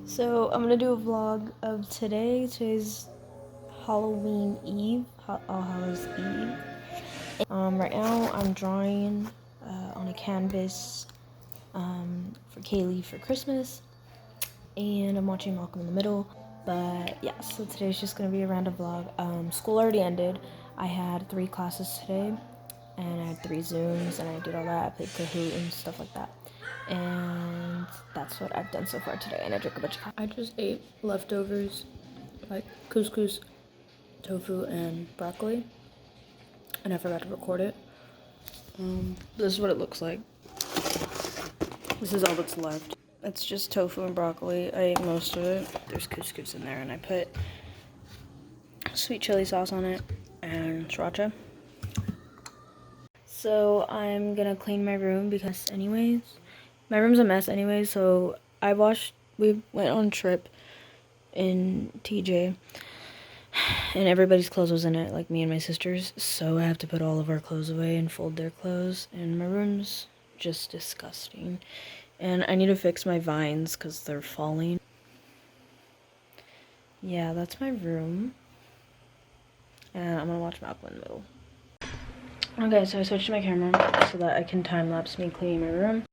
So I'm gonna do a vlog of today. Today's Halloween Eve, All Hallows Eve. Right now I'm drawing on a canvas for Kaylee for Christmas, and I'm watching Malcolm in the Middle. But yeah, so today's just gonna be a random vlog. School already ended. I had 3 classes today, and I had 3 Zooms, and I did all that. I played Kahoot and stuff like that. And that's what I've done so far today, and I drank a bunch of coffee. I just ate leftovers, like couscous, tofu, and broccoli, and I forgot to record it. This is what it looks like. This is all that's left. It's just tofu and broccoli. I ate most of it. There's couscous in there, and I put sweet chili sauce on it and sriracha. So I'm gonna clean my room because anyways, my room's a mess anyway. So we went on a trip in TJ, and everybody's clothes was in it, like me and my sister's. So I have to put all of our clothes away and fold their clothes, and my room's just disgusting. And I need to fix my vines because they're falling. Yeah, that's my room. And I'm gonna watch Malcolm in the Middle. Okay, so I switched to my camera so that I can time-lapse me cleaning my room.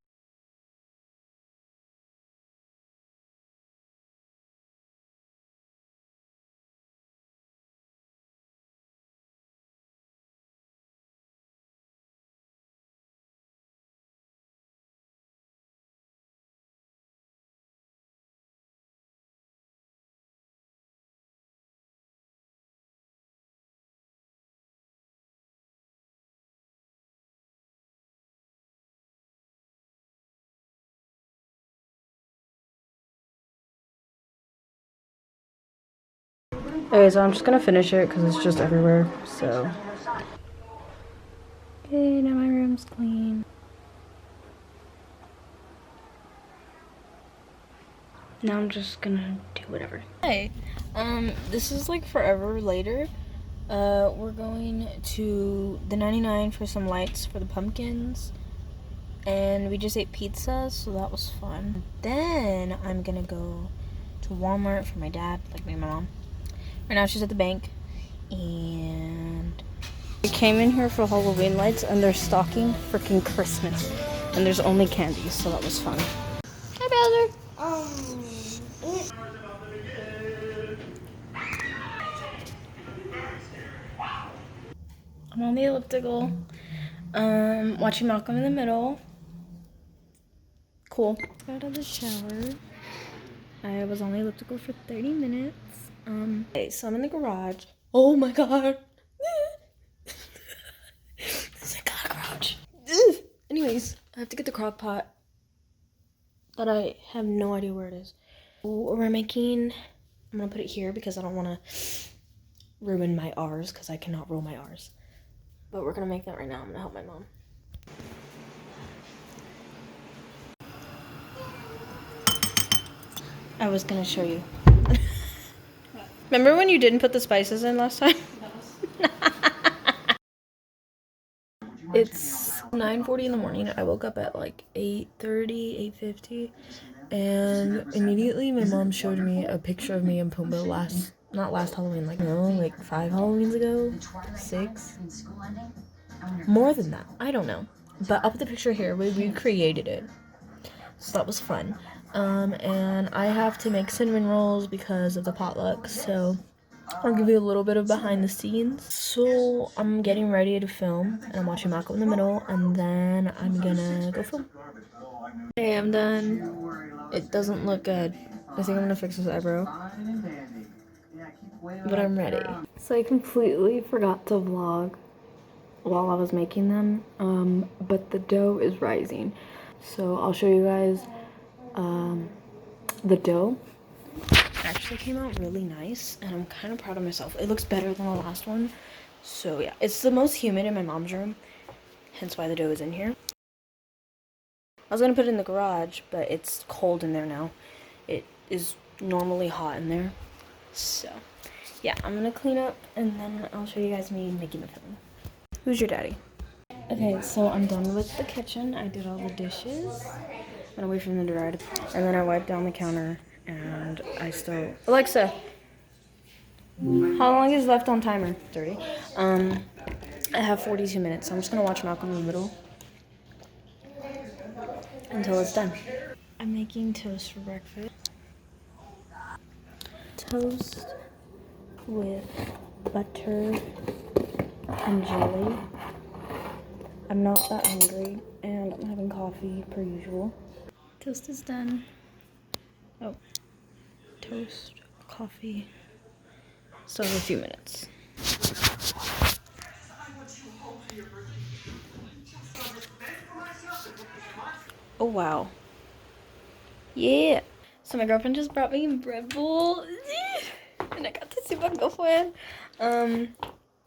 Okay, so I'm just gonna finish it because it's just everywhere, so. Okay, now my room's clean. Now I'm just gonna do whatever. Hey, this is like forever later. We're going to the 99 for some lights for the pumpkins. And we just ate pizza, so that was fun. Then I'm gonna go to Walmart for my dad, like me and my mom. Right now she's at the bank, and we came in here for Halloween lights, and they're stocking freaking Christmas, and there's only candy, so that was fun. Hi, Bowser. I'm on the elliptical, watching Malcolm in the Middle. Cool. Out of the shower. I was on the elliptical for 30 minutes. Okay, so I'm in the garage. Oh my god. There's a cockroach. Anyways, I have to get the crock pot that I have no idea where it is. We're making, I'm gonna put it here because I don't want to ruin my R's because I cannot roll my R's. But we're gonna make that right now. I'm gonna help my mom. I was gonna show you. Remember when you didn't put the spices in last time? It's 9:40 in the morning. I woke up at like 8:30, 8:50, and immediately my mom showed me a picture of me and Pumbaa not last Halloween, like no, like 5 Halloweens ago, 6, more than that. I don't know, but I'll put the picture here. We created it, so that was fun. And I have to make cinnamon rolls because of the potluck, so I'll give you a little bit of behind the scenes. So I'm getting ready to film, and I'm watching Malcolm in the Middle, and then I'm gonna go film. Okay, I'm done. It doesn't look good. I think I'm gonna fix this eyebrow. But I'm ready. So I completely forgot to vlog while I was making them, but the dough is rising. So I'll show you guys the dough. It actually came out really nice, and I'm kind of proud of myself. It looks better than the last one. So yeah, it's the most humid in my mom's room, hence why the dough is in here. I was gonna put it in the garage, but it's cold in there now. It is normally hot in there. So yeah, I'm gonna clean up, and then I'll show you guys me making the film. Who's your daddy? Okay, so I'm done with the kitchen. I did all the dishes. I'm gonna wait for them to dry, and then I wiped down the counter and I still... Alexa, how long is left on timer? 30. I have 42 minutes, so I'm just gonna watch Malcolm in the Middle until it's done. I'm making toast for breakfast. Toast with butter and jelly. I'm not that hungry, and I'm having coffee per usual. Toast is done. Oh, toast, coffee. Still have a few minutes. Oh wow. Yeah. So my girlfriend just brought me a bread bowl. And I got to see my girlfriend.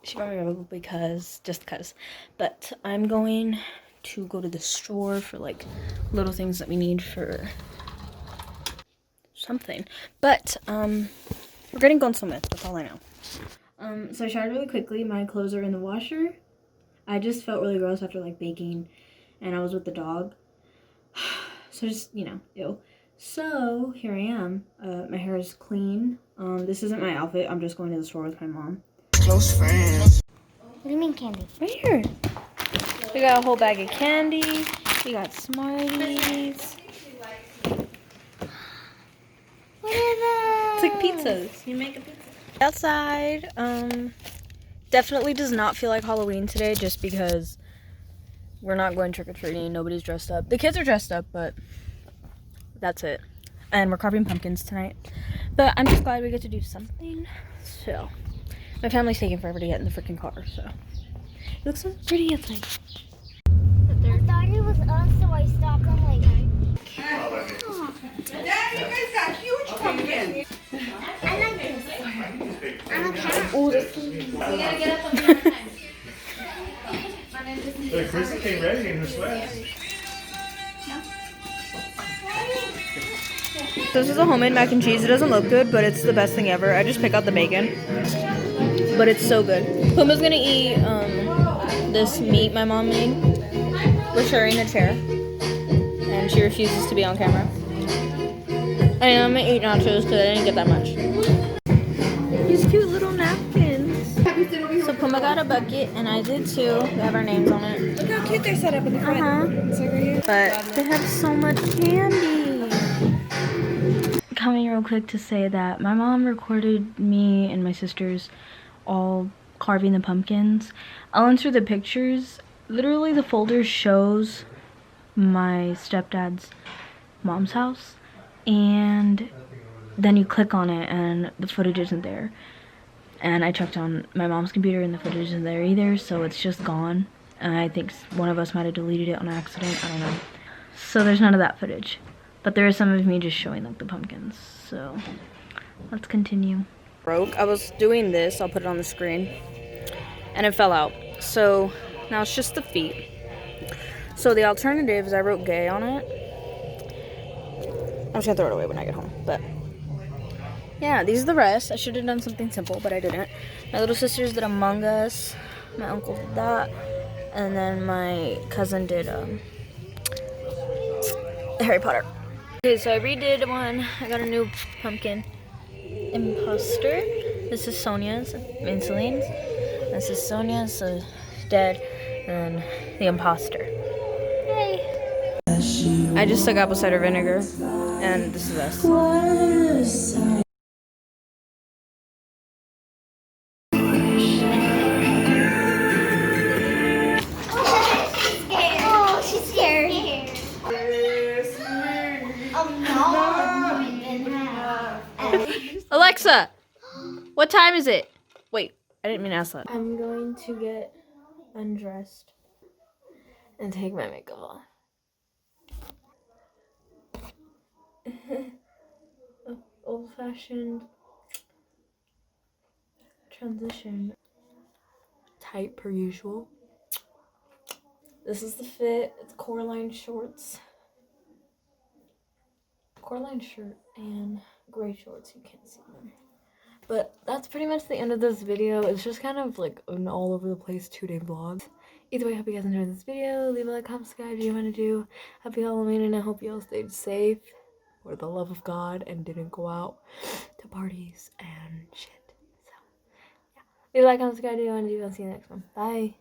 She brought me a bread bowl because, just because. But I'm going to go to the store for like little things that we need for something. But we're getting consomme. That's all I know. So I showered really quickly. My clothes are in the washer. I just felt really gross after like baking, and I was with the dog. So just, you know, ew. So here I am. My hair is clean. This isn't my outfit. I'm just going to the store with my mom. Close friends. What do you mean candy? Right here. We got a whole bag of candy. We got Smarties. What are those? It's like pizzas. You make a pizza. Outside. Definitely does not feel like Halloween today, just because we're not going trick-or-treating. Nobody's dressed up. The kids are dressed up, but that's it. And we're carving pumpkins tonight. But I'm just glad we get to do something. So, my family's taking forever to get in the freaking car, so. It looks so pretty outside. I thought it was us, so I stopped. I'm like, Dad, you guys got huge pumpkins. I like this. I'm a cat. Oh, We gotta get up on the time. Look, Kristen came ready in her sweats. This is a homemade mac and cheese. It doesn't look good, but it's the best thing ever. I just pick out the bacon. But it's so good. Puma's gonna eat this meat my mom made. We're sharing a chair. And she refuses to be on camera. And I'm gonna eat nachos because I didn't get that much. These cute little napkins. So Puma got a bucket and I did too. We have our names on it. Look how cute they're set up in the front. It's like right here. But they have so much candy. Coming real quick to say that my mom recorded me and my sisters all carving the pumpkins. I'll insert the pictures. Literally the folder shows my stepdad's mom's house, and then you click on it and the footage isn't there. And I checked on my mom's computer and the footage isn't there either, so it's just gone. And I think one of us might have deleted it on accident, I don't know. So there's none of that footage. But there is some of me just showing like the pumpkins, so let's continue. I was doing this, I'll put it on the screen, and it fell out. So now it's just the feet. So the alternative is I wrote gay on it. I'm just gonna throw it away when I get home, but yeah, these are the rest. I should have done something simple, but I didn't. My little sisters did Among Us, my uncle did that, and then my cousin did Harry Potter. Okay, so I redid one. I got a new pumpkin. Imposter. This is Sonia's, Celine's. This is Sonia's, so dead, and the imposter. Yay! I just took apple cider vinegar, and this is us. oh, she's scared. Alexa, what time is it? Wait, I didn't mean to ask that. I'm going to get undressed and take my makeup off. Old-fashioned transition. Tight per usual. This is the fit. It's Coraline shorts. Coraline shirt and gray shorts. You can't see them. But that's pretty much the end of this video. It's just kind of like an all over the place 2-day vlog. Either way, I hope you guys enjoyed this video. Leave a like, comment, subscribe if you want to do. Happy Halloween, and I hope you all stayed safe. for the love of God and didn't go out to parties and shit. So yeah, leave a like, comment, subscribe, and I'll see you in the next one. Bye.